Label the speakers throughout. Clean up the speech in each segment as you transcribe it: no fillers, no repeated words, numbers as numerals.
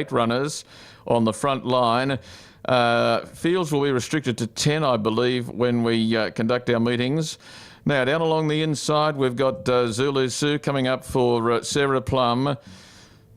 Speaker 1: 8 runners on the front line. Fields will be restricted to 10, I believe, when we conduct our meetings. Now, down along the inside, we've got Zulu Sue coming up for Sarah Plum.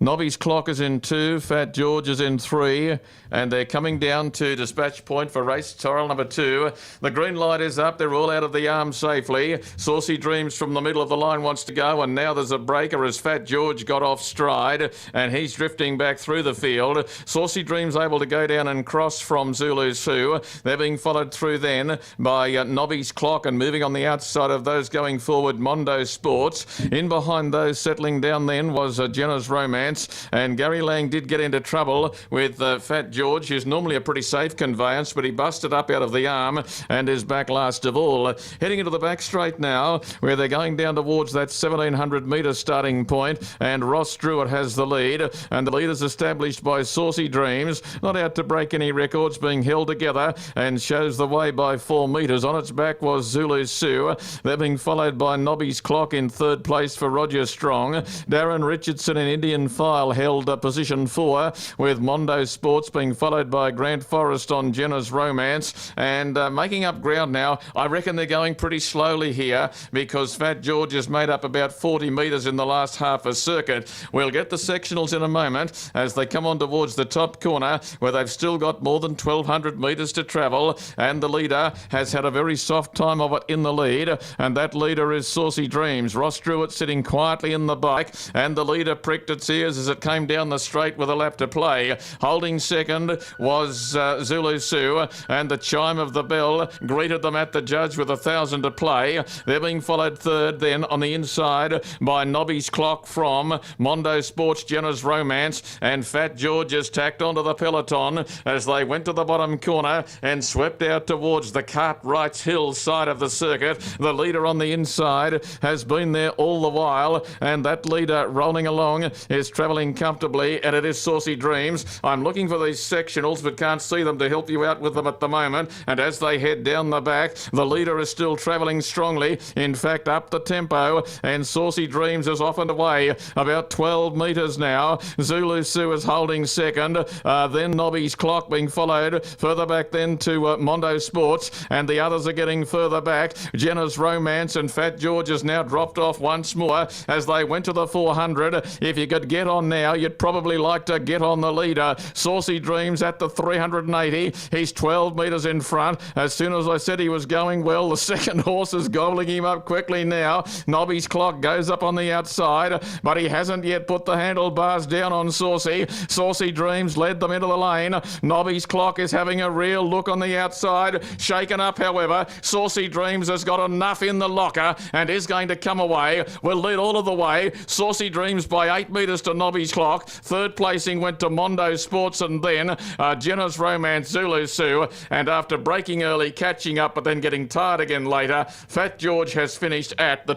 Speaker 1: Nobby's Clock is in 2, Fat George is in 3, and they're coming down to dispatch point for race trial number 2. The green light is up, they're all out of the arm safely. Saucy Dreams from the middle of the line wants to go, and now there's a breaker as Fat George got off stride, and he's drifting back through the field. Saucy Dreams able to go down and cross from Zulu Sue. They're being followed through then by Nobby's Clock, and moving on the outside of those going forward, Mondo Sports. In behind those settling down then was Jenna's Romance. And Gary Lang did get into trouble with Fat George, who's normally a pretty safe conveyance, but he busted up out of the arm and is back last of all. Heading into the back straight now, where they're going down towards that 1,700 metre starting point, and Ross Druitt has the lead, and the lead is established by Saucy Dreams, not out to break any records, being held together, and shows the way by 4 metres. On its back was Zulu Sue. They're being followed by Nobby's Clock in 3rd place for Roger Strong. Darren Richardson in Indian File held position 4, with Mondo Sports being followed by Grant Forrest on Jenna's Romance, and making up ground now. I reckon they're going pretty slowly here, because Fat George has made up about 40 metres in the last half a circuit. We'll get the sectionals in a moment as they come on towards the top corner, where they've still got more than 1,200 metres to travel, and the leader has had a very soft time of it in the lead, and that leader is Saucy Dreams. Ross Druitt sitting quietly in the bike, and the leader pricked its ears as it came down the straight with a lap to play. Holding second was Zulu Sue, and the chime of the bell greeted them at the judge with 1,000 to play. They're being followed third then on the inside by Nobby's Clock from Mondo Sports, Jenna's Romance, and Fat George is tacked onto the peloton as they went to the bottom corner and swept out towards the Cartwrights Hill side of the circuit. The leader on the inside has been there all the while, and that leader rolling along is travelling comfortably, and it is Saucy Dreams. I'm looking for these sectionals but can't see them to help you out with them at the moment, and as they head down the back, the leader is still travelling strongly, in fact up the tempo, and Saucy Dreams is off and away about 12 metres now. Zulu Sue is holding second, then Nobby's Clock being followed further back then to Mondo Sports, and the others are getting further back. Jenna's Romance and Fat George has now dropped off once more as they went to the 400. If you could get on now, you'd probably like to get on the leader. Saucy Dreams at the 380. He's 12 metres in front. As soon as I said he was going well, the second horse is gobbling him up quickly now. Nobby's Clock goes up on the outside, but he hasn't yet put the handlebars down on Saucy. Saucy Dreams led them into the lane. Nobby's Clock is having a real look on the outside. Shaken up, however. Saucy Dreams has got enough in the locker and is going to come away. Will lead all of the way. Saucy Dreams by 8 metres to Nobby's Clock. Third placing went to Mondo Sports, and then Jenna's Romance, Zulu Sue, and after breaking early, catching up but then getting tired again later, Fat George has finished at the